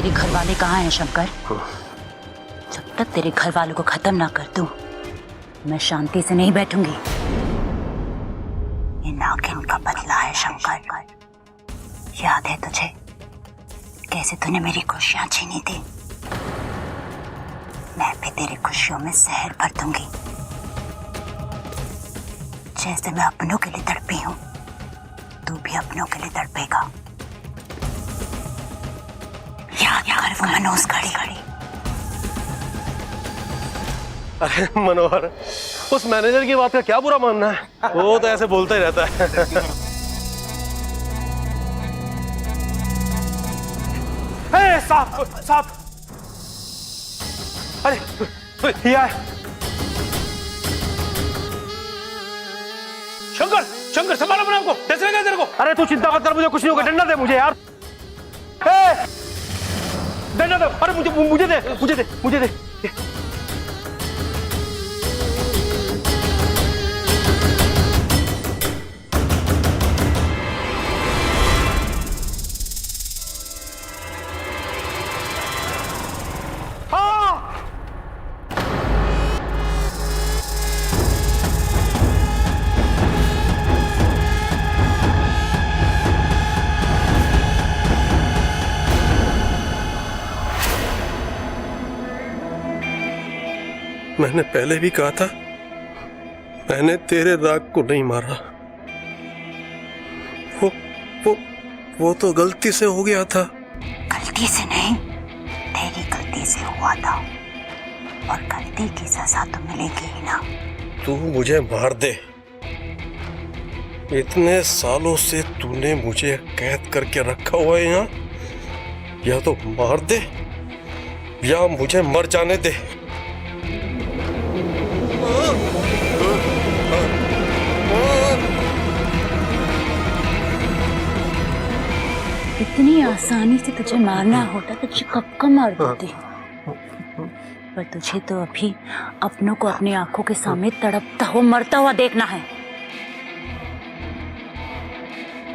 तेरे घर वाले कहाँ हैं शंकर? जब तक तेरे घर वालों को खत्म ना कर दूं, मैं शांति से नहीं बैठूंगी। ये नागिन का बदला है शंकर। याद है तुझे कैसे तूने मेरी खुशियां छीनी थी? मैं भी तेरी खुशियों में जहर भर दूंगी। जैसे मैं अपनों के लिए तड़पी हूं, तू भी अपनों के लिए तड़पेगा। याद कर वो मनोज घड़ी। अरे मनोहर, उस मैनेजर की बात का क्या बुरा मानना है? वो तो ऐसे बोलता ही रहता है। साहब, अरे ये आए। शंकर संभालो अपने आपको, कैसे लगा तेरे को? अरे तू चिंता मत कर, मुझे कुछ नहीं होगा। डंडा दे मुझे यार, डंडा दे। अरे मुझे दे। मैंने पहले भी कहा था, मैंने तेरे राग को नहीं मारा। वो तो गलती से हो गया था। गलती से नहीं, तेरी गलती से हुआ था, और गलती की सजा तो मिलेगी ही ना। तू मुझे मार दे। इतने सालों से तूने मुझे कैद करके रखा हुआ है यहाँ। या तो मार दे या मुझे मर जाने दे। इतनी आसानी से तुझे मारना होता तो तुझे कब का मार देती। पर तुझे तो अभी अपनों को अपनी आंखों के सामने तड़पता हुआ मरता हुआ देखना है।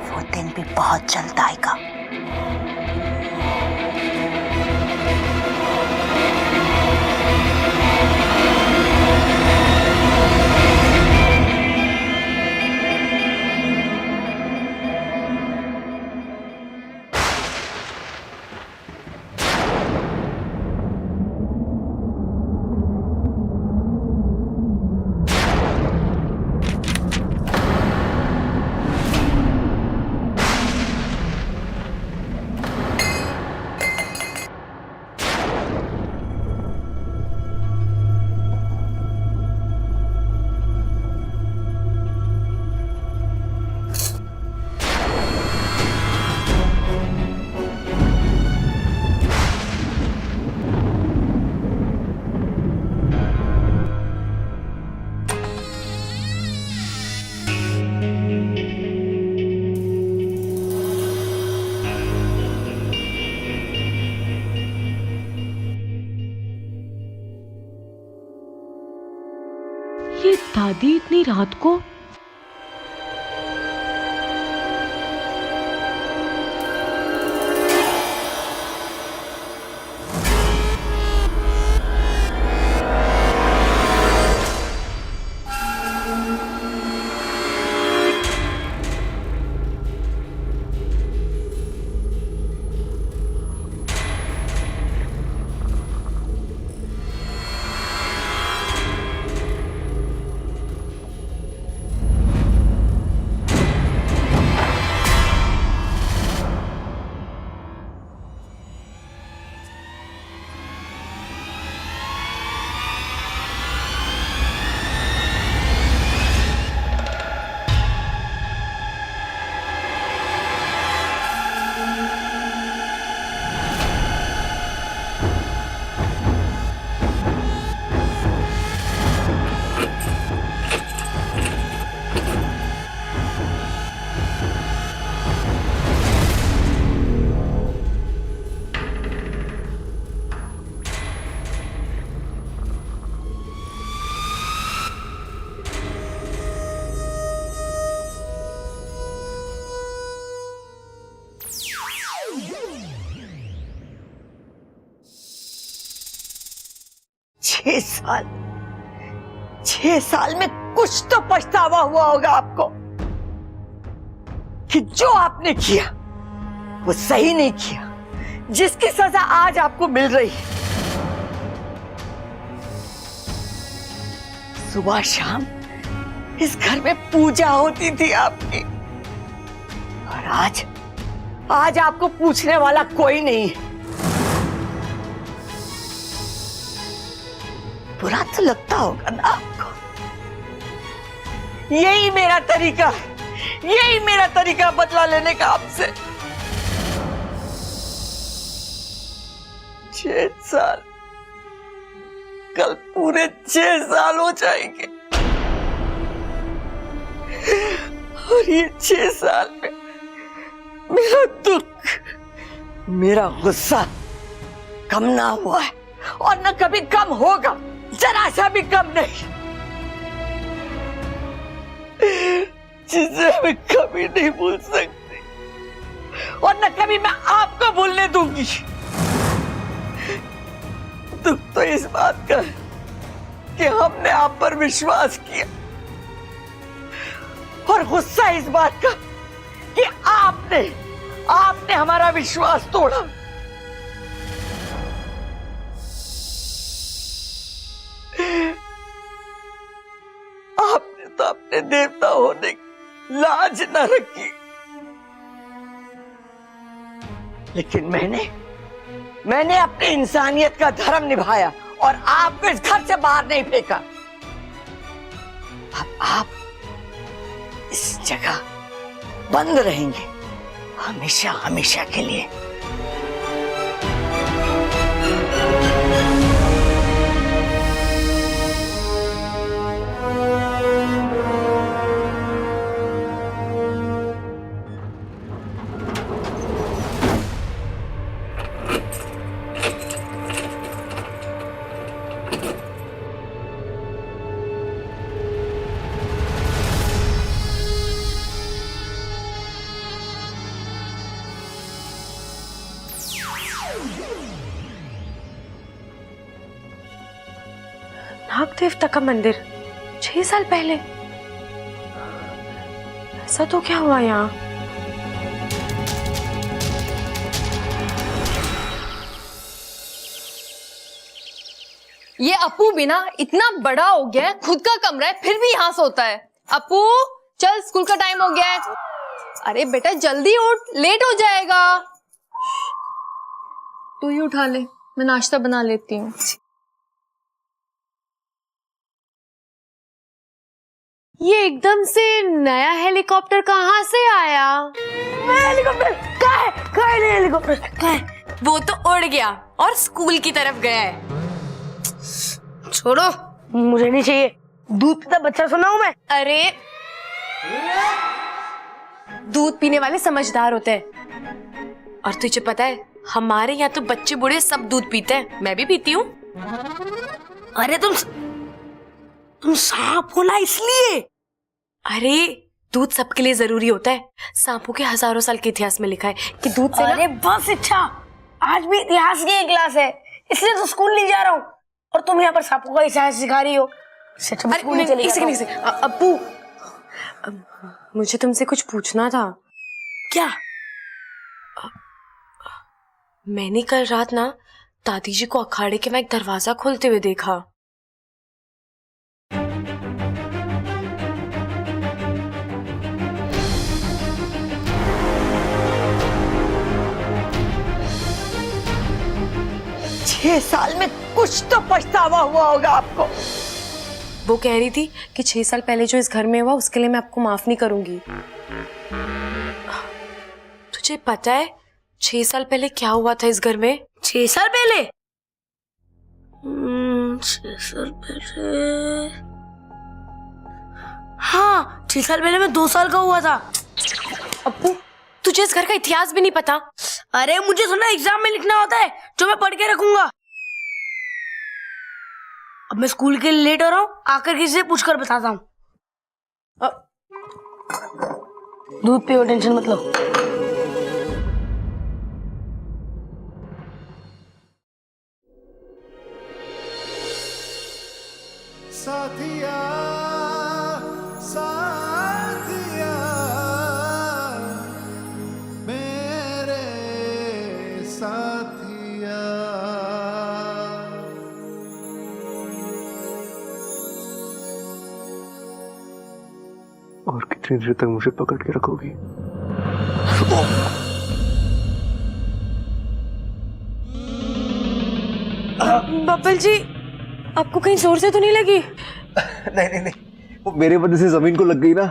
वो दिन भी बहुत जल्द आएगा। ये दादी इतनी रात को? छह साल में कुछ तो पछतावा हुआ होगा आपको कि जो आपने किया वो सही नहीं किया, जिसकी सजा आज आपको मिल रही है। सुबह शाम इस घर में पूजा होती थी आपकी, और आज आपको पूछने वाला कोई नहीं है। बुरा तो लगता होगा ना आपको। यही मेरा तरीका है, यही मेरा तरीका बदला लेने का आपसे। 6 साल, कल पूरे 6 साल हो जाएंगे, और ये 6 साल में मेरा दुख, मेरा गुस्सा कम ना हुआ है, और न कभी कम होगा, जरा सा भी कम नहीं, जिसे मैं कभी नहीं भूल सकती, और न कभी मैं आपको भूलने दूंगी। दुख तो इस बात का है कि हमने आप पर विश्वास किया, और गुस्सा इस बात का कि आपने हमारा विश्वास तोड़ा। आपने तो अपने देवता होने की लाज न रखी, लेकिन मैंने अपनी इंसानियत का धर्म निभाया और आपको इस घर से बाहर नहीं फेंका। अब आप इस जगह बंद रहेंगे हमेशा हमेशा के लिए। नाग देवता का मंदिर 6 साल पहले, ऐसा तो क्या हुआ यहाँ? ये अपू भी ना इतना बड़ा हो गया है, खुद का कमरा है फिर भी यहाँ सोता है। अपू चल, स्कूल का टाइम हो गया है। अरे बेटा जल्दी उठ, लेट हो जाएगा। तू ही उठा ले, मैं नाश्ता बना लेती हूँ। ये एकदम से नया हेलीकॉप्टर कहाँ से आया? हेलीकॉप्टर कहाँ है हेलीकॉप्टर कहाँ है? वो तो उड़ गया और स्कूल की तरफ गया है। छोड़ो, मुझे नहीं चाहिए। दूध पीता बच्चा सुना हूं मैं। अरे दूध पीने वाले समझदार होते हैं, और तुझे पता है हमारे यहाँ तो बच्चे बूढ़े सब दूध पीते हैं, मैं भी पीती हूँ। अरे तुम सांप हो ना इसलिए। अरे दूध सबके लिए जरूरी होता है। सांपों के हजारों साल के इतिहास में लिखा है कि दूध से अरे बस इच्छा, आज भी इतिहास की एक क्लास है, इसलिए तो स्कूल नहीं जा रहा हूँ, और तुम यहाँ पर सांपों का इतिहास सिखा रही हो। अप्पू, मुझे तुमसे कुछ पूछना था। क्या? मैंने कल रात ना दादी जी को अखाड़े के में एक दरवाजा खोलते हुए देखा। छह साल में कुछ तो पछतावा हुआ होगा आपको। वो कह रही थी कि 6 साल पहले जो इस घर में हुआ उसके लिए मैं आपको माफ नहीं करूंगी। तुझे पता है 6 साल पहले क्या हुआ था इस घर में? 6 साल पहले? 6 साल पहले, हाँ 6 साल पहले मैं 2 साल का हुआ था। अप्पू तुझे इस घर का इतिहास भी नहीं पता? अरे मुझे थोड़ा एग्जाम में लिखना होता है जो मैं पढ़ के रखूंगा। अब मैं स्कूल के लिए लेट हो रहा हूँ, आकर किसी से पूछकर बताता हूँ। दूध पियो, टेंशन मत लो। साथिया साथिया मेरे साथिया। और कितनी देर तक मुझे पकड़ के रखोगी? बब्बल जी, आपको कहीं जोर से तो नहीं लगी? नहीं नहीं नहीं, वो मेरे वजह से जमीन को लग गई ना।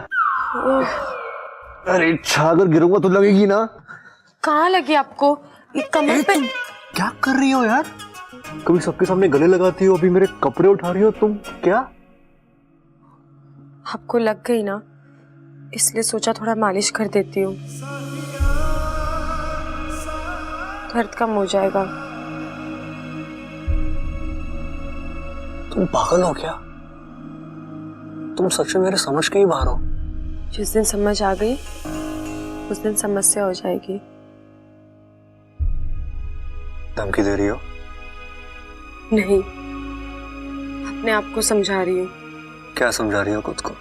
अरे छागर गिरूंगा तो लगेगी ना। कहाँ लगी आपको? कमर पे? क्या कर रही हो यार? कभी सबके सामने गले लगाती हो, अभी मेरे कपड़े उठा रही हो तुम। क्या आपको लग गई ना, इसलिए सोचा थोड़ा मालिश कर देती हूँ, दर्द कम हो जाएगा। तुम पागल हो क्या? तुम सच में मेरे समझ के ही बाहर हो। जिस दिन समझ आ गई उस दिन समस्या हो जाएगी। धमकी दे रही हो? नहीं, अपने आप को समझा रही हूँ। क्या समझा रही हो खुद को?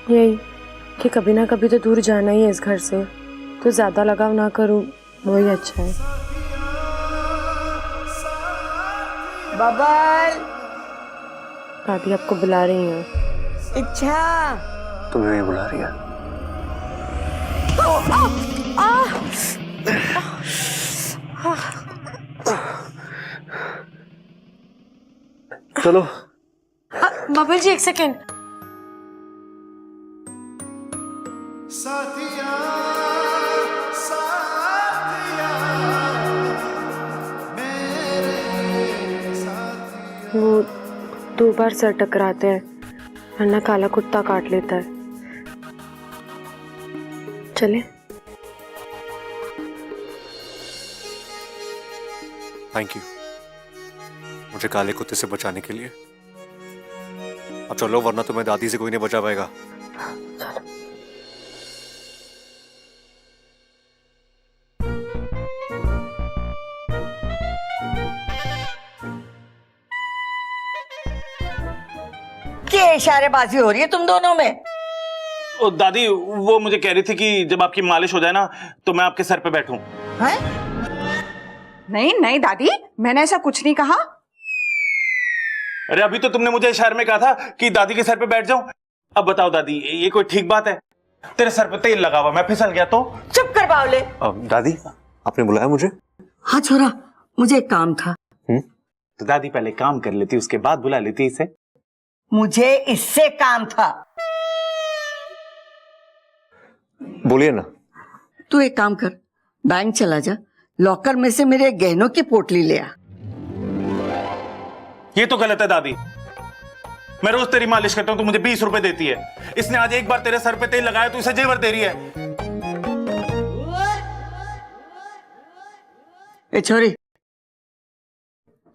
यही कि कभी ना कभी तो दूर जाना ही है इस घर से, तो ज्यादा लगाव ना करूँ वही अच्छा है। बबल, दादी आपको बुला रही हैं। इच्छा, तुम्हें भी बुला रही है। चलो। बबल जी, एक सेकेंड। साथिया साथिया मेरे साथिया। वो 2 बार सर टकराते हैं, वरना काला कुत्ता काट लेता है। चले? थैंक यू मुझे काले कुत्ते से बचाने के लिए। अब चलो, वरना तुम्हें दादी से कोई नहीं बचा पाएगा। क्या इशारेबाजी हो रही है तुम दोनों में? ओ दादी, वो मुझे कह रही थी कि जब आपकी मालिश हो जाए ना तो मैं आपके सर पे बैठूं। हैं? नहीं नहीं दादी, मैंने ऐसा कुछ नहीं कहा। अरे अभी तो तुमने मुझे इशारे में कहा था कि दादी के सर पे बैठ जाऊं। अब बताओ दादी, ये कोई ठीक बात है? तेरे सर पे तेल लगा हुआ, मैं फिसल गया तो? चुप कर बावले। दादी, आपने बुलाया मुझे? हाँ छोरा, मुझे एक काम था। तो दादी पहले काम कर लेती, उसके बाद बुला लेती इसे। मुझे इससे काम था। बोलिए ना। तू एक काम कर, बैंक चला जा, लॉकर में से मेरे गहनों की पोटली ले आ। ये तो गलत है दादी। मैं रोज तेरी मालिश करता हूं, तू मुझे 20 रुपए देती है। इसने आज एक बार तेरे सर पे तेल लगाया तो इसे जेवर दे रही है। ए छोरी,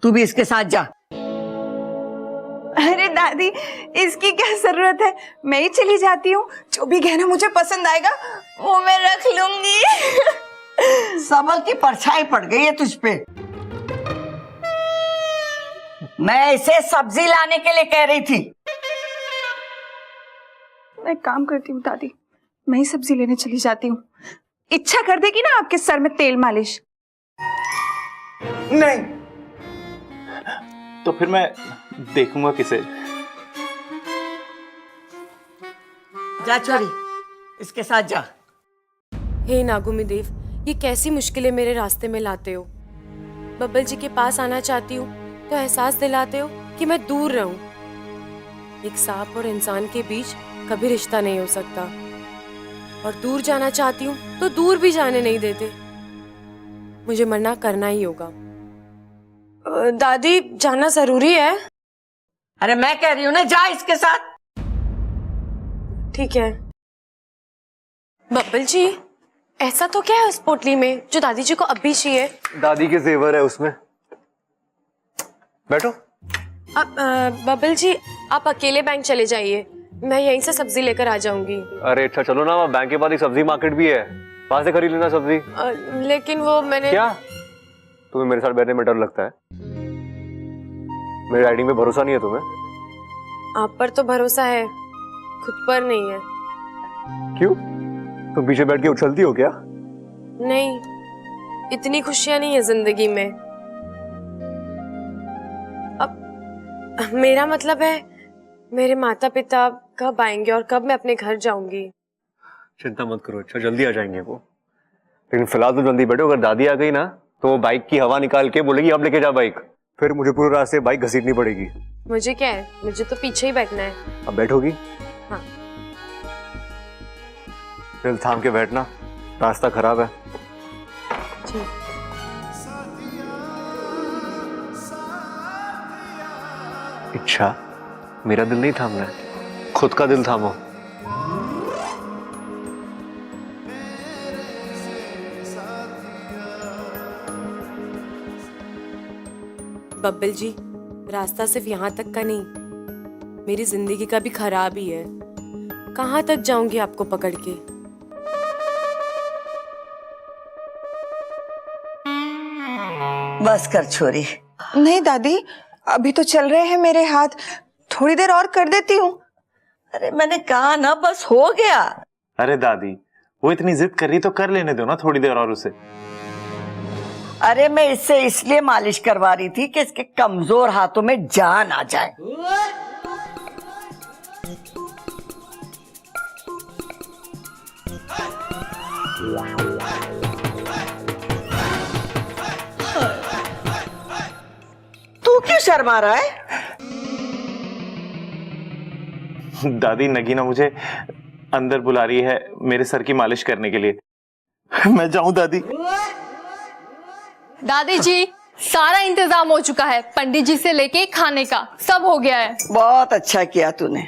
तू भी इसके साथ जा। अरे दादी, इसकी क्या जरूरत है, मैं ही चली जाती हूँ। जो भी गहना मुझे पसंद आएगा वो मैं रख लूंगी। सबल की परछाई पड़ गई है तुझ पे। मैं इसे सब्जी लाने के लिए कह रही थी। मैं काम करती हूँ दादी, मैं ही सब्जी लेने चली जाती हूँ। इच्छा कर देगी ना आपके सर में तेल मालिश? नहीं तो फिर मैं देखूंगा किसे। जा छोरी, इसके साथ जा। हे नागुमी देव, ये कैसी मुश्किलें मेरे रास्ते में लाते हो। बब्बल जी के पास आना चाहती हूँ तो एहसास दिलाते हो कि मैं दूर रहूं। एक सांप और इंसान के बीच कभी रिश्ता नहीं हो सकता, और दूर जाना चाहती हूँ तो दूर भी जाने नहीं देते। मुझे मना करना ही होगा। दादी, जाना जरूरी है? अरे मैं कह रही हूँ ना, जा इसके साथ। ठीक है। बब्बल जी, ऐसा तो क्या है उस पोटली में जो दादी जी को अब भी चाहिए? दादी के जेवर है उसमें। बैठो। अब बब्बल जी, आप अकेले बैंक चले जाइए, मैं यहीं से सब्जी लेकर आ जाऊंगी। अरे अच्छा चलो ना, बैंक के पास एक सब्जी मार्केट भी है, वहां से खरीद लेना सब्जी। लेकिन वो मैंने। क्या तुम्हें मेरे साथ बैठने में डर लगता है? मेरी राइडिंग में भरोसा नहीं है तुम्हें? आप पर तो भरोसा है, खुद पर नहीं है। क्यों? तुम पीछे बैठ के उछलती हो क्या? नहीं, इतनी खुशियां नहीं है जिंदगी में। अब मेरा मतलब है, मेरे माता पिता कब आएंगे और कब मैं अपने घर जाऊंगी। चिंता मत करो, अच्छा जल्दी आ जाएंगे वो। लेकिन फिलहाल तो जल्दी बैठो, अगर दादी आ गई ना तो वो बाइक की हवा निकाल के बोलेगी अब लेके जा बाइक, फिर मुझे पूरे रास्ते बाइक घसीटनी पड़ेगी। मुझे क्या है, मुझे तो पीछे ही बैठना है। अब बैठोगी? हाँ। दिल थाम के बैठना, रास्ता खराब है। जी। इच्छा, मेरा दिल नहीं थामना है, खुद का दिल थामो। बब्बल जी, रास्ता सिर्फ यहाँ तक का नहीं, मेरी जिंदगी का भी खराब ही है। कहाँ तक जाऊंगी आपको पकड़ के? बस कर छोरी। नहीं दादी, अभी तो चल रहे हैं मेरे हाथ, थोड़ी देर और कर देती हूँ। अरे मैंने कहा ना, बस हो गया। अरे दादी, वो इतनी जिद कर रही तो कर लेने दो ना थोड़ी देर और उसे। अरे मैं इससे इसलिए मालिश करवा रही थी कि इसके कमजोर हाथों में जान आ जाए। तू क्यों शर्मा रहा है? दादी, नगीना मुझे अंदर बुला रही है मेरे सर की मालिश करने के लिए। मैं जाऊं दादी? दादी जी, सारा इंतजाम हो चुका है, पंडित जी से लेके खाने का सब हो गया है। बहुत अच्छा किया तूने।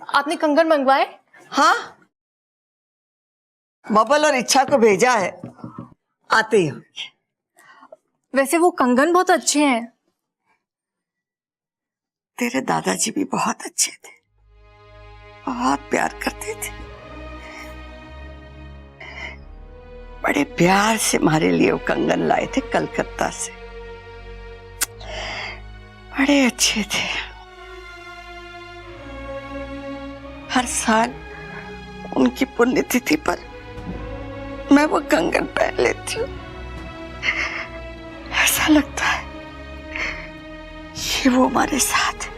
आपने कंगन मंगवाए? हाँ, बबल और इच्छा को भेजा है, आते ही। वैसे वो कंगन बहुत अच्छे हैं। तेरे दादाजी भी बहुत अच्छे थे, बहुत प्यार करते थे। बड़े प्यार से हमारे लिए वो कंगन लाए थे कलकत्ता से, बड़े अच्छे थे। हर साल उनकी पुण्यतिथि पर मैं वो कंगन पहन लेती हूँ। ऐसा लगता है कि वो हमारे साथ है,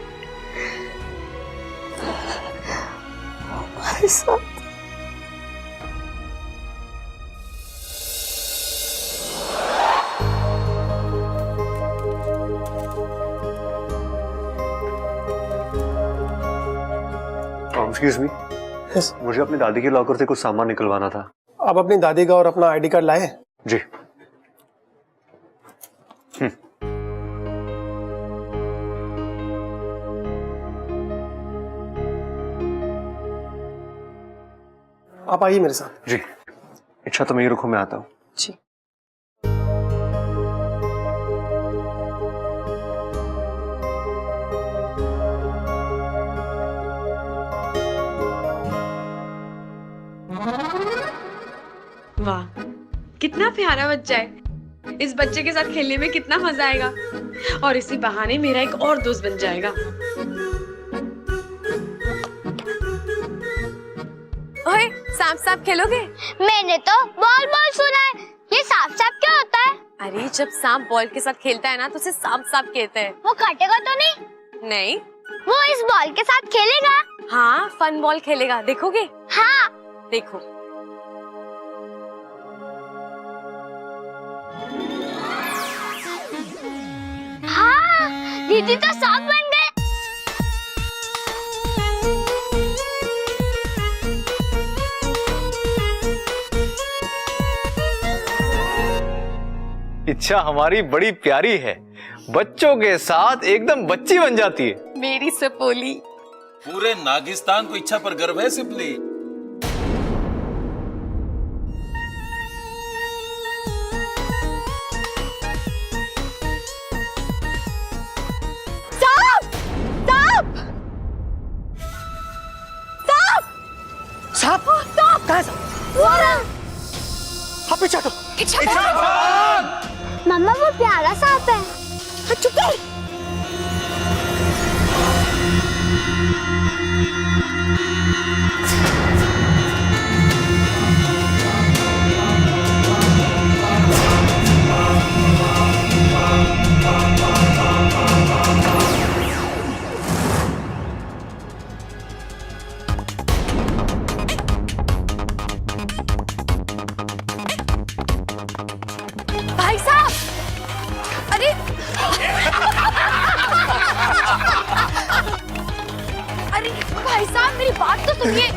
हमारे साथ। एक्सक्यूज मी, मुझे अपनी दादी के लॉकर से कुछ सामान निकलवाना था। आप अपनी दादी का और अपना आईडी कार्ड लाए? जी। आप आइए मेरे साथ। जी। इच्छा तो मैं रुको, मैं आता हूँ। जी। वाह, कितना प्यारा बच्चा है। इस बच्चे के साथ खेलने में कितना मजा आएगा, और इसी बहाने मेरा एक और दोस्त बन जाएगा। ओए, सांप सांप खेलोगे? मैंने तो बॉल बॉल सुना है, ये सांप सांप क्या होता है? अरे जब सांप बॉल के साथ खेलता है ना तो उसे सांप सांप कहते हैं। वो काटेगा तो नहीं? नहीं। वो इस बॉल के साथ खेलेगा? हाँ, फन बॉल खेलेगा, देखोगे? हाँ। देखो। हाँ, दीदी तो सांप बन गए। इच्छा हमारी बड़ी प्यारी है, बच्चों के साथ एकदम बच्ची बन जाती है। मेरी सपोली। पूरे नागिस्तान को इच्छा पर गर्व है सिपली। मम्मा वो प्यारा सांप है। चुप कर। भाई साहब, अरे अरे भाई साहब मेरी बात तो सुनिए।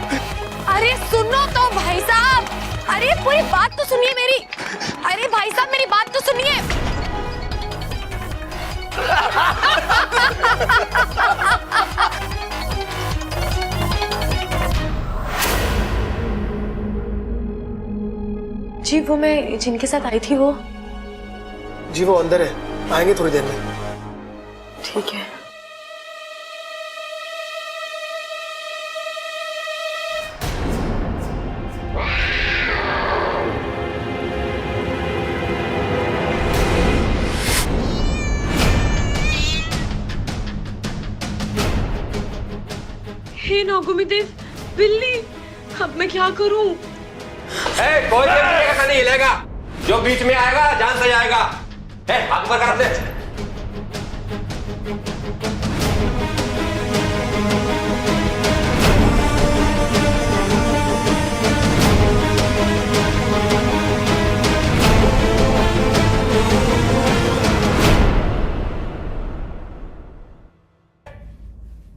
अरे सुनो तो भाई साहब, अरे पूरी बात तो सुनिए मेरी। अरे भाई साहब मेरी बात तो सुनिए। जी वो मैं जिनके साथ आई थी वो। जी वो अंदर है, आएंगे थोड़ी देर में। ठीक है। हे नागुमी देव, बिल्ली, अब मैं क्या करूं? कोई का नहीं हिलेगा, जो बीच में आएगा जान से जाएगा। हाथ ऊपर कर दे।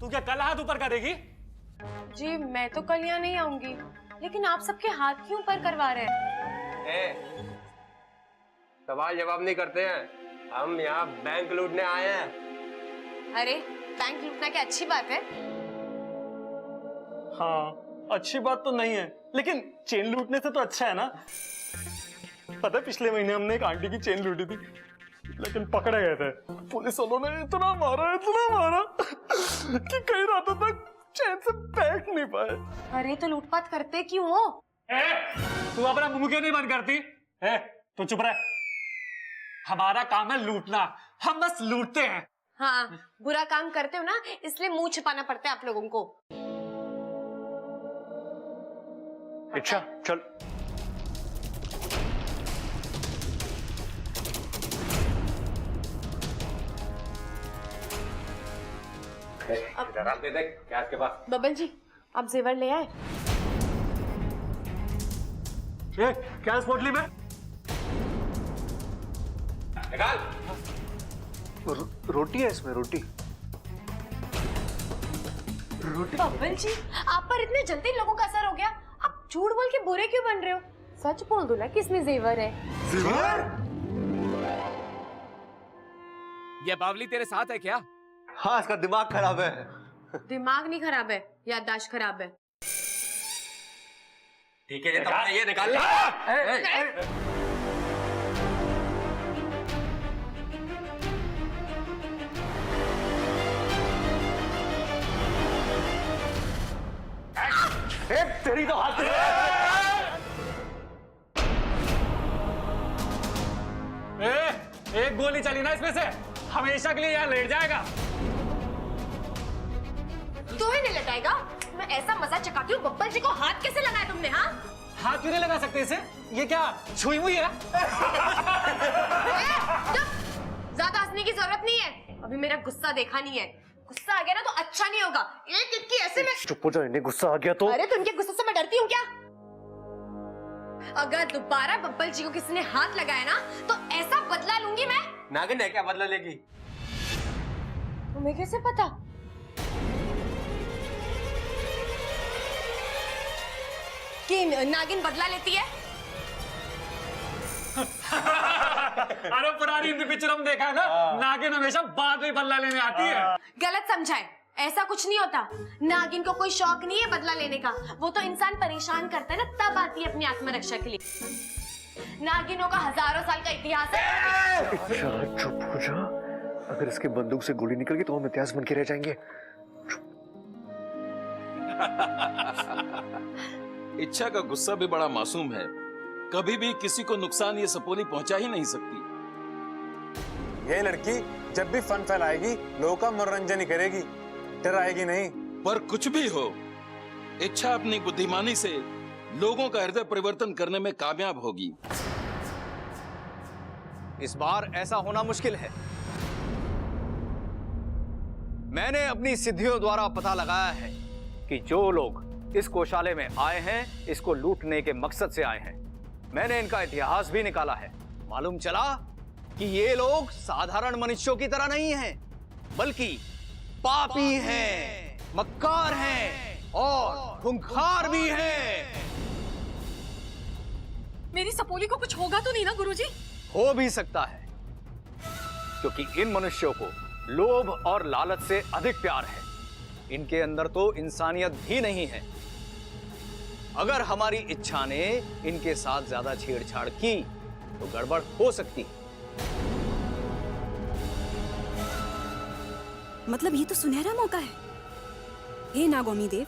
तू क्या कल हाथ ऊपर करेगी? जी मैं तो कल यहाँ नहीं आऊंगी, लेकिन आप सबके हाथ क्यों ऊपर करवा रहे हैं? सवाल जवाब नहीं करते हैं, हम यहाँ बैंक लूटने आए हैं। अरे बैंक लूटना क्या अच्छी बात है? हाँ अच्छी बात तो नहीं है, लेकिन चेन लूटने से तो अच्छा है ना। पता है पिछले महीने हमने एक आंटी की चेन लूटी थी, लेकिन पकड़े गए थे। पुलिस वालों ने इतना मारा कि कई रातों तक चैन से बैठ नहीं पाए। अरे तो लूटपाट करते क्यों हो? तू अपना मुंह क्यों नहीं बंद करती? तू चुप रह। हमारा काम है लूटना, हम बस लूटते हैं। हाँ बुरा काम करते हो ना, इसलिए मुंह छिपाना पड़ता है आप लोगों को। अच्छा चल। अब दे देख क्या इसके पास। बबल जी आप जेवर ले आए? क्या इस पोटली में? निकाल। रोटी है इसमें, रोटी। बबल जी आप पर इतने जल्दी लोगों का असर हो गया, आप झूठ बोल के बुरे क्यों बन रहे हो? सच बोल दो ना कि इसमें जेवर है। ये बावली तेरे साथ है क्या? हाँ इसका दिमाग खराब है। दिमाग नहीं खराब है, याददाश्त खराब है। ठीक है तुमने ये निकाल लिया। तेरी तो हाथ एक गोली चली ना इसमें से हमेशा के लिए यहाँ लेट जाएगा। तो ही नहीं लटाएगा। मैं ऐसा मजा चकाती हूँ, बब्बल जी को हाथ कैसे लगाया तुमने? हाँ हाथ क्यों नहीं लगा सकते इसे? ये क्या छुई हुई है? ज्यादा हंसने की जरूरत नहीं है, अभी मेरा गुस्सा देखा नहीं है। गुस्सा आ गया ना तो अच्छा नहीं होगा। एक इनकी ऐसे में चुप हो जाओ, इन्हें गुस्सा आ गया तो। अरे तो उनके गुस्से से मैं डरती हूँ क्या? अगर दोबारा बब्बल जी को किसी ने हाथ लगाया ना तो ऐसा बदला लूंगी मैं। नागिन है क्या बदला लेगी? तुम्हें कैसे पता? कि नागिन बदला लेती है? अरे पुरानी हिंदी पिक्चर हम देखा है ना, नागिन हमेशा बाद में बदला लेने आती है। गलत समझाए, ऐसा कुछ नहीं होता। नागिन को कोई शौक नहीं है बदला लेने का, वो तो इंसान परेशान करता है ना तब आती है अपनी आत्मरक्षा के लिए। नागिनों का हजारों साल का इतिहास है। चुप हो जा, अगर इसके बंदूक से गोली निकल गई तो हम इतिहास बन के रह जाएंगे। इच्छा का गुस्सा भी बड़ा मासूम है, कभी भी किसी को नुकसान ये सपोली पहुंचा ही नहीं सकती। ये लड़की जब भी फन फैलाएगी लोगों का मनोरंजन ही करेगी, डराएगी नहीं। पर कुछ भी हो, इच्छा अपनी बुद्धिमानी से लोगों का हृदय परिवर्तन करने में कामयाब होगी। इस बार ऐसा होना मुश्किल है। मैंने अपनी सिद्धियों द्वारा पता लगाया है कि जो लोग इस कोषालय में आए हैं, इसको लूटने के मकसद से आए हैं। मैंने इनका इतिहास भी निकाला है। मालूम चला कि ये लोग साधारण मनुष्यों की तरह नहीं हैं, बल्कि पापी हैं, मक्कार हैं और खूंखार भी हैं। मेरी सपोली को कुछ होगा तो नहीं ना गुरुजी? हो भी सकता है, क्योंकि इन मनुष्यों को लोभ और लालच से अधिक प्यार है। इनके अंदर तो इंसानियत भी नहीं है। अगर हमारी इच्छा ने इनके साथ ज्यादा छेड़छाड़ की तो गड़बड़ हो सकती है। मतलब ये तो सुनहरा मौका है। हे नागोमी देव,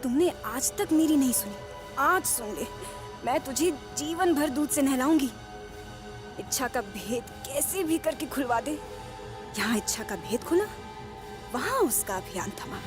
तुमने आज तक मेरी नहीं सुनी, आज सुन ले। मैं तुझे जीवन भर दूध से नहलाऊंगी। इच्छा का भेद कैसे भी करके खुलवा दे। यहाँ इच्छा का भेद खुला, वहां उसका अभियान थमा।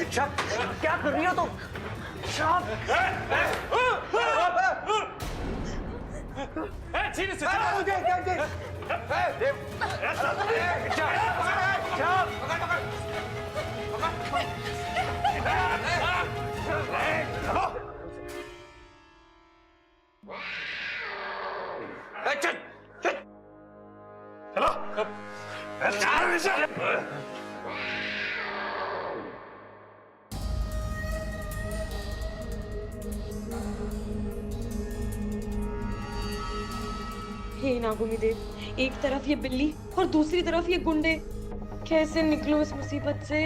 इच्छा, क्या कर रही हो तुम? हे नागोमी देव, एक तरफ ये बिल्ली और दूसरी तरफ ये गुंडे, कैसे निकलूं इस मुसीबत से?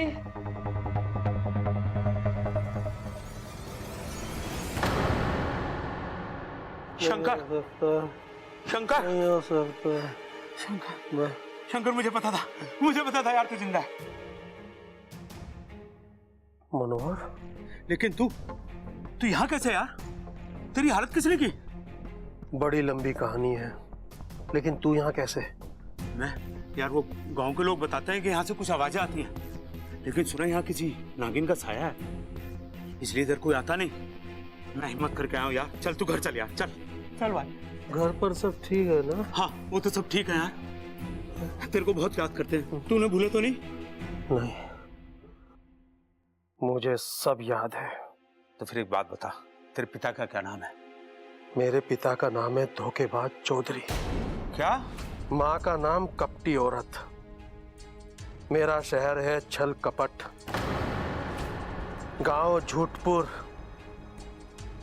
शंकर, शंकर, शंकर, शंकर, मुझे पता था यार तू जिंदा है। मनोहर, लेकिन तू यहाँ कैसे यार? तेरी हालत किसने की? बड़ी लंबी कहानी है, लेकिन तू यहाँ कैसे? मैं यार, वो गांव के लोग बताते हैं कि यहाँ से कुछ आवाजें आती हैं, लेकिन सुना यहाँ किसी नागिन का साया है, इसलिए इधर कोई आता नहीं। मैं हिम्मत करके आया हूँ यार। चल तू घर चल यार, चल चल भाई। घर पर सब ठीक है ना? हाँ, वो तो सब ठीक है यार। तेरे को बहुत याद करते हैं। तू उन्हें भूले तो नहीं? नहीं, मुझे सब याद है। तो फिर एक बात बता, तेरे पिता का क्या नाम है? मेरे पिता का नाम है धोखेबाज चौधरी। क्या? माँ का नाम कपटी औरत। मेरा शहर है छल कपट। गांव झूठपुर,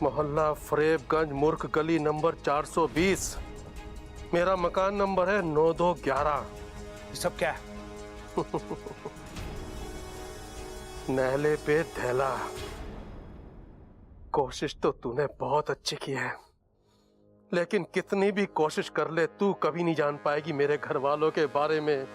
मोहल्ला फरेबगंज, मूर्ख गली नंबर 420। मेरा मकान नंबर है 9211। ये सब क्या है? नहले पे धैला। कोशिश तो तूने बहुत अच्छी की है, लेकिन कितनी भी कोशिश कर ले तू कभी नहीं जान पाएगी मेरे घर वालों के बारे में।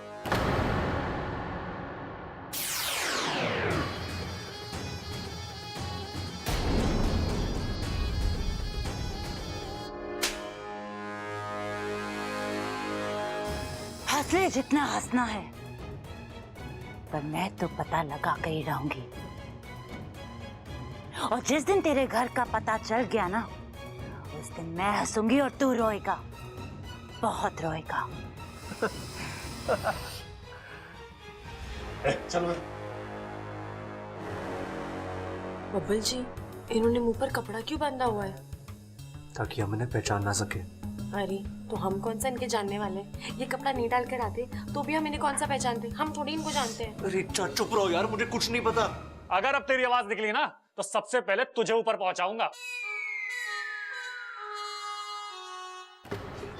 हंस ले जितना हंसना है, पर मैं तो पता लगा के ही रहूंगी। और जिस दिन तेरे घर का पता चल गया ना, उस दिन मैं हंसूंगी और तू रोएगा, बहुत रोएगा। चलो। बब्बल जी, इन्होंने मुंह पर कपड़ा क्यों बांधा हुआ है? ताकि हम इन्हें पहचान ना सके। अरे तो हम कौन सा इनके जानने वाले? ये कपड़ा नहीं डाल कर आते तो भी हम इन्हें कौन सा पहचानते? हम थोड़ी इनको जानते हैं। अरे चुप रहो यार, मुझे कुछ नहीं पता। अगर अब तेरी आवाज निकली ना तो सबसे पहले तुझे ऊपर पहुंचाऊंगा।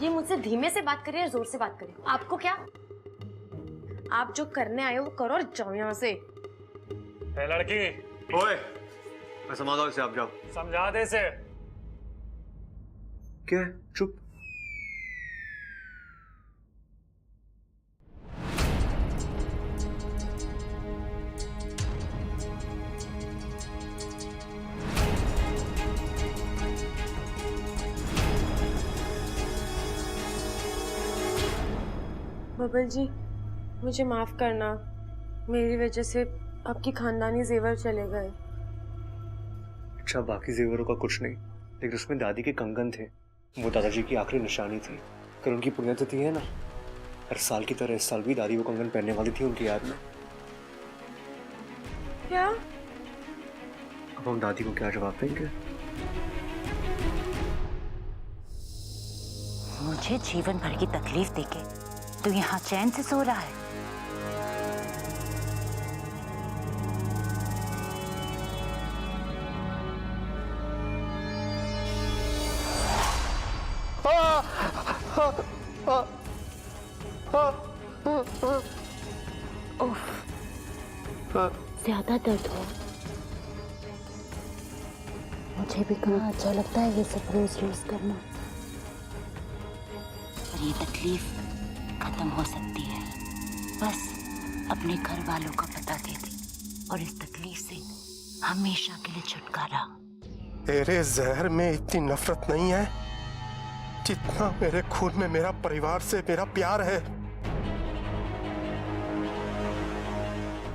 ये मुझसे धीमे से बात करे या जोर से बात करे, आपको क्या? आप जो करने आए हो वो करो और जाओ यहाँ से। लड़की, ओए, मैं समझाता हूँ इसे, आप जाओ। समझा दे से। क्या है? चुप। बबल जी, मुझे माफ करना, मेरी वजह से आपकी खानदानी जेवर चले गए। अच्छा, बाकी जेवरों का कुछ नहीं, लेकिन उसमें दादी के कंगन थे, वो दादाजी की आखिरी निशानी थी। कल उनकी पुण्यतिथि है ना, हर साल की तरह इस साल भी दादी वो कंगन पहनने वाली थी उनकी याद में। क्या? अब हम दादी को क्या जवाब देंगे? मुझे जीवन भर की तकलीफ देके तू यहाँ चैन से सो रहा है? ज्यादा दर्द हो? मुझे भी कहाँ अच्छा लगता है ये सब रोज रोज करना। और ये तकलीफ खत्म हो सकती है बस अपने घर वालों का पता दे दे, और इस तकलीफ से हमेशा के लिए छुटकारा। तेरे जहर में इतनी नफरत नहीं है जितना मेरे खून में मेरा परिवार से मेरा प्यार है।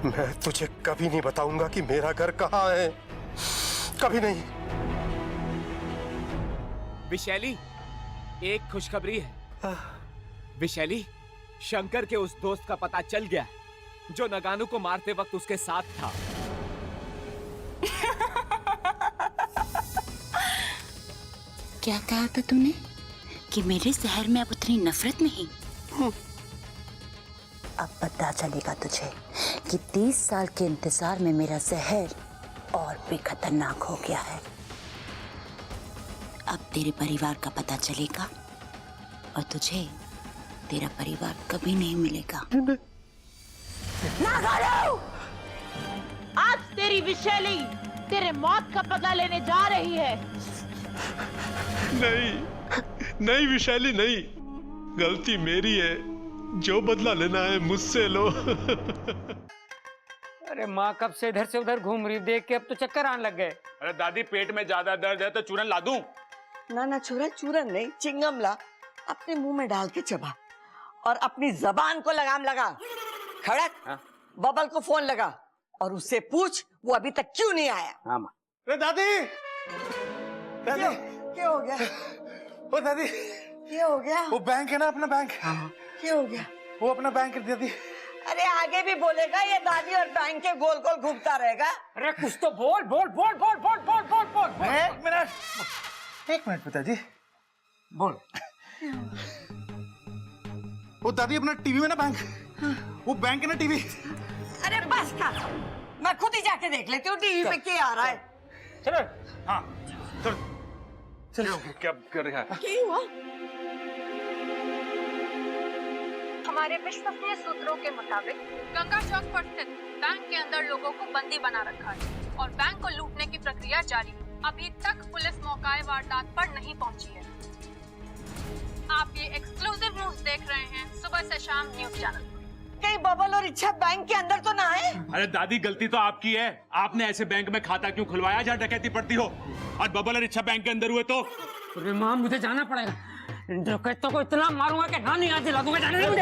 मैं तुझे कभी नहीं बताऊंगा कि मेरा घर कहाँ है, कभी नहीं। विशैली, एक खुशखबरी है। विशैली, शंकर के उस दोस्त का पता चल गया है जो नगानू को मारते वक्त उसके साथ था। क्या कहा था तूने कि मेरे जहर में अब उतनी नफरत नहीं? अब पता चलेगा तुझे कि 30 साल के इंतजार में मेरा जहर और भी खतरनाक हो गया है। अब तेरे परिवार का पता चलेगा और तुझे तेरा परिवार कभी नहीं मिलेगा। नागारू! आज तेरी विशैली तेरे मौत का पता लेने जा रही है। नहीं नहीं विशाली, नहीं, गलती मेरी है, जो बदला लेना है मुझसे लो। अरे माँ कब से इधर से उधर घूम रही, देख के अब तो चक्कर आने लग गए। अरे दादी, पेट में ज्यादा दर्द है तो चूरन ला दूं? ना ना छोरा, चूरन नहीं, चिंगम ला, अपने मुंह में डाल के चबा और अपनी जबान को लगाम लगा। खड़क, बबल को फोन लगा और उससे पूछ वो अभी तक क्यों नहीं आया। हाँ माँ। अरे दादी, दादी क्या हो गया? ओ दादी, क्या हो गया? वो बैंक है ना, अपना बैंक। क्या हो गया? वो अपना बैंक है दादी। अरे आगे भी बोलेगा ये दादी और बैंक के गोल गोल घूमता रहेगा। अरे कुछ तो बोल बोल बोल बोल बोल बोल बोल बोल बोल। एक मिनट पिताजी, बोल। वो दादी अपना टीवी में ना बैंक, वो बैंक है ना टीवी। अरे बस कर, मैं खुद ही जाके देख लेती हूँ टीवी पे क्या आ रहा है। चलो। हाँ चलो चलो। क्या कर रहा है? क्या हुआ? हमारे विश्वसनीय सूत्रों के मुताबिक गंगा चौक पर स्थित बैंक के अंदर लोगों को बंदी बना रखा है और बैंक को लूटने की प्रक्रिया जारी है। अभी तक पुलिस मौके वारदात पर नहीं पहुंची है। आप ये एक्सक्लूसिव न्यूज देख रहे हैं सुबह से शाम न्यूज चैनल। कहीं बबल और इच्छा बैंक के अंदर तो ना है? अरे दादी, गलती तो आपकी है। आपने ऐसे बैंक में खाता क्यों खुलवाया जहाँ डकैती पड़ती हो? और बबल और इच्छा बैंक के अंदर हुए तो? अरे माँ, मुझे जाना पड़ेगा, डकैतों को इतना मारूंगा कि नानी आज लगूंगा। जाने मुझे।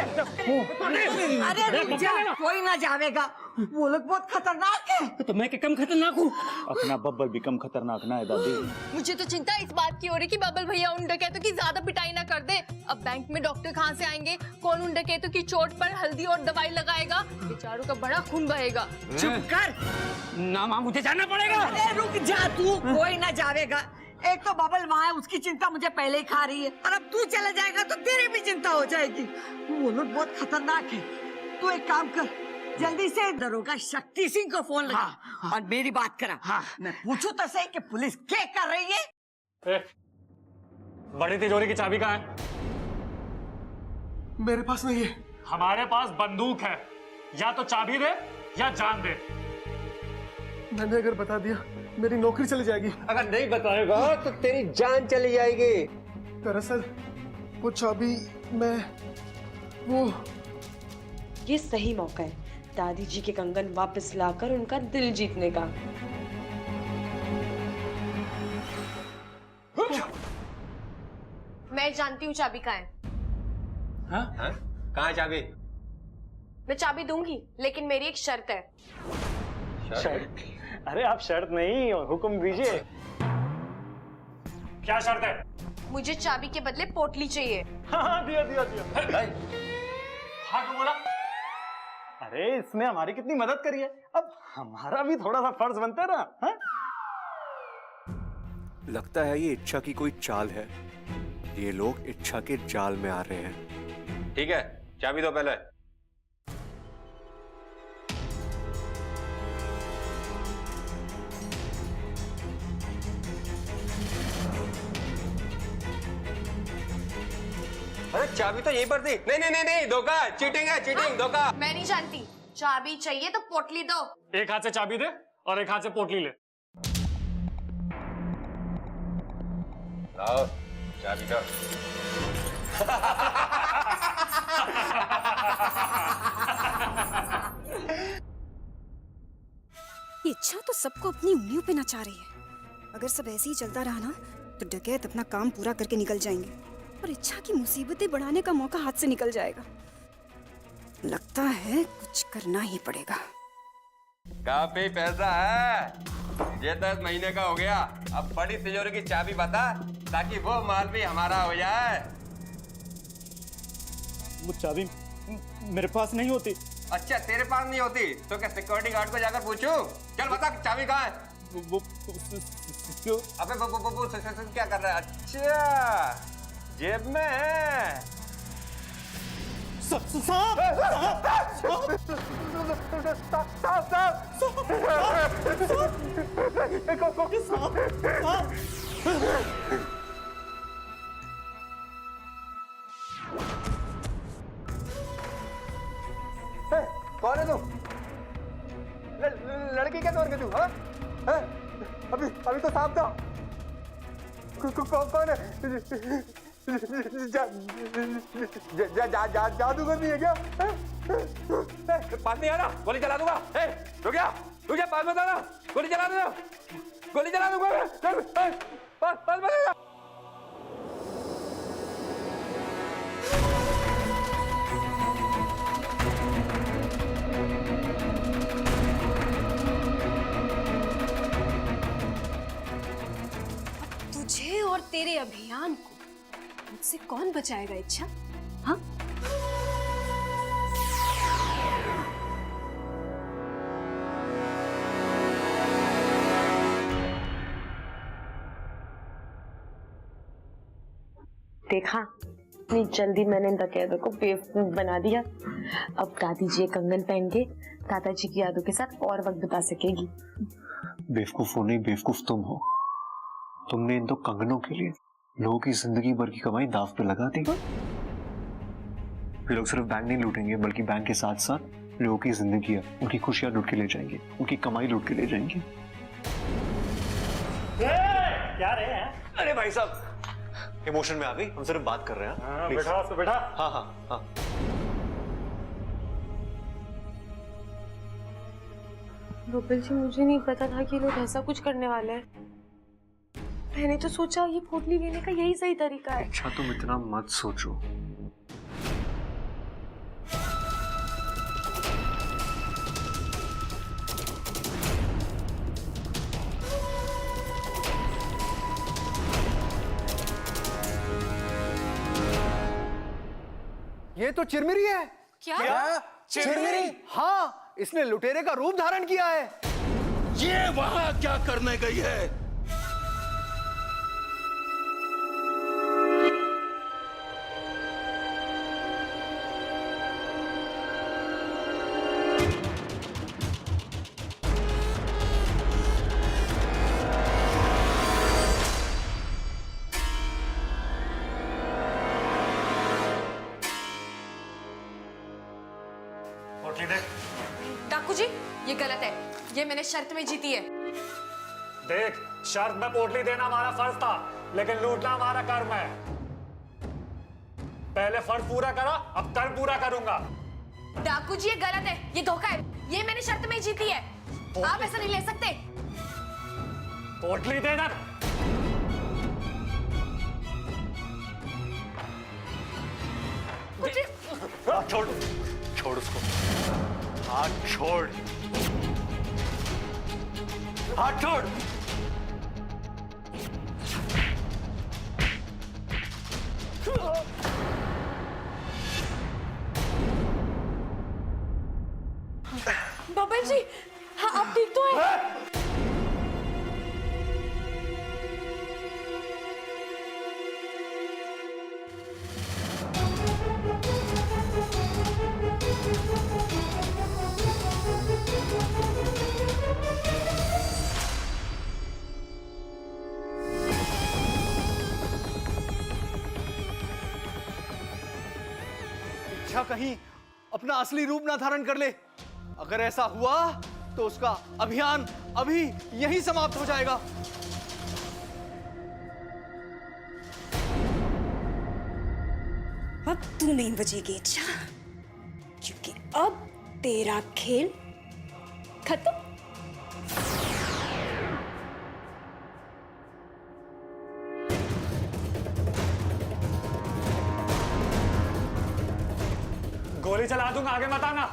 अरे रुक जा, कोई ना जावेगा, वो लोग बहुत खतरनाक है। तो मैं क्या कम खतरनाक हूँ? अपना बब्बल भी कम खतरनाक ना है दादी। मुझे तो चिंता इस बात की हो रही कि बबल भैया उन डकैतों की ज्यादा पिटाई ना कर दे। अब बैंक में डॉक्टर कहाँ से आएंगे? कौन उन डकैतों की चोट पर हल्दी और दवाई लगाएगा? बेचारों का बड़ा खून बहेगा। चुप कर ना माँ, मुझे जाना पड़ेगा। अरे रुक जा तू, कोई ना जावेगा। एक तो बबल वहाँ है, उसकी चिंता मुझे पहले ही खा रही है, और अब तू चला जाएगा तो तेरी भी चिंता हो जाएगी। वो लोग बहुत खतरनाक है। तू एक काम कर, जल्दी से दरोगा शक्ति सिंह को फोन लगा और मेरी बात करा। मैं पूछूं तो सही कि पुलिस क्या कर रही है। बड़ी तिजोरी की चाबी कहाँ है? मेरे पास नहीं है। हमारे पास बंदूक है, या तो चाबी दे या जान दे। मैंने अगर बता दिया मेरी नौकरी चली जाएगी। अगर नहीं बताएगा तो तेरी जान चली जाएगी। दरअसल वो चाबी मैं वो ये सही मौका है दादी जी के कंगन वापस लाकर उनका दिल जीतने का। मैं जानती हूँ चाबी कहाँ है। हाँ? कहाँ है चाबी? मैं चाबी दूंगी, लेकिन मेरी एक शर्त है। शर्त? अरे आप शर्त नहीं, हुक्म दीजिए। क्या शर्त है? मुझे चाबी के बदले पोटली चाहिए। हाँ, दिया दिया दिया। हाँ क्यों बोला? अरे इसने हमारी कितनी मदद करी है, अब हमारा भी थोड़ा सा फर्ज बनता है ना। हाँ? लगता है ये इच्छा की कोई चाल है। ये लोग इच्छा के जाल में आ रहे हैं। ठीक है, चाबी दो पहले। अरे चाबी तो यहीं पर थी। नहीं नहीं नहीं नहीं, धोखा, चीटिंग है, चीटिंग, धोखा। मैं नहीं जानती, चाबी चाहिए तो पोटली दो। एक हाथ से चाबी दे और एक हाथ से पोटली ले। लाओ चाबी दो। ये इच्छा तो सबको अपनी उंगलियों पे नचा रही है। अगर सब ऐसे ही चलता रहा ना तो डकैत अपना काम पूरा करके निकल जाएंगे और इच्छा की मुसीबतें बढ़ाने का मौका हाथ से निकल जाएगा। लगता है कुछ करना ही पड़ेगा। काफी पैसा है, ये 10 महीने का हो गया। अब बड़ी तिजोरी की चाबी बता ताकि वो माल भी हमारा हो जाए। वो चाबी मेरे पास नहीं होती। अच्छा तेरे पास नहीं होती तो क्या सिक्योरिटी गार्ड को जाकर पूछूं? चल बता चाबी कहाँ है? क्यों? अबे वो क्या कर रहा है? अच्छा जेब में है। कौन है तू? लड़की क्या तोड़ के तू? अभी अभी तो साफ था। कौन है? जादूगर नहीं है क्या? पास नहीं आना, गोली चला दूंगा। रुक जा, पास मत आना, गोली चला दूंगा, गोली चला दूंगा। पास मत आना। तुझे और तेरे अभियान को मुझसे कौन बचाएगा इच्छा? हाँ? देखा, इतनी जल्दी मैंने डकैतों को बेवकूफ बना दिया। अब दादी जी कंगन पहन के दादाजी की यादों के साथ और वक्त बिता सकेगी। बेवकूफ हो नहीं, बेवकूफ तुम हो। तुमने इन दो कंगनों के लिए लोगों की जिंदगी भर की कमाई दाव पे लगा दी। वे लोग सिर्फ बैंक नहीं लूटेंगे बल्कि बैंक के साथ साथ लोगों की जिंदगी, उनकी खुशियां लूट के ले जाएंगे, उनकी कमाई लूट के ले जाएंगे। क्या रहे हैं? अरे भाई साहब, इमोशन में आ गई, हम सिर्फ बात कर रहे हैं। हाँ, बैठा तो बैठा। हाँ हाँ हाँ। गोपाल जी, मुझे नहीं पता था कि लोग ऐसा कुछ करने वाले हैं। मैंने तो सोचा ये पोटली लेने का यही सही तरीका है। अच्छा तुम इतना मत सोचो। ये तो चिरमिरी है। क्या? चिरमिरी? हाँ, इसने लुटेरे का रूप धारण किया है। ये वहां क्या करने गई है? डाकू जी, ये गलत है। ये ये मैंने शर्त में जीती है। देख, शर्त में पोटली देना हमारा फर्ज था, लेकिन लूटना हमारा कर्म है। पहले फर्ज पूरा करा, अब कर्म पूरा करूंगा। डाकू जी ये गलत है, ये धोखा है। ये मैंने शर्त में जीती है, आप ऐसा नहीं ले सकते। पोटली देना। हाथ छोड़, छोड़ उसको, हाथ छोड़, हाथ छोड़। बबल जी, हाँ आप ठीक तो हैं? इच्छा कहीं अपना असली रूप ना धारण कर ले। अगर ऐसा हुआ तो उसका अभियान अभी यहीं समाप्त हो जाएगा। अब तू नहीं बचेगी इच्छा, क्योंकि अब तेरा खेल खत्म। गोली चला दूंगा, आगे मत आना।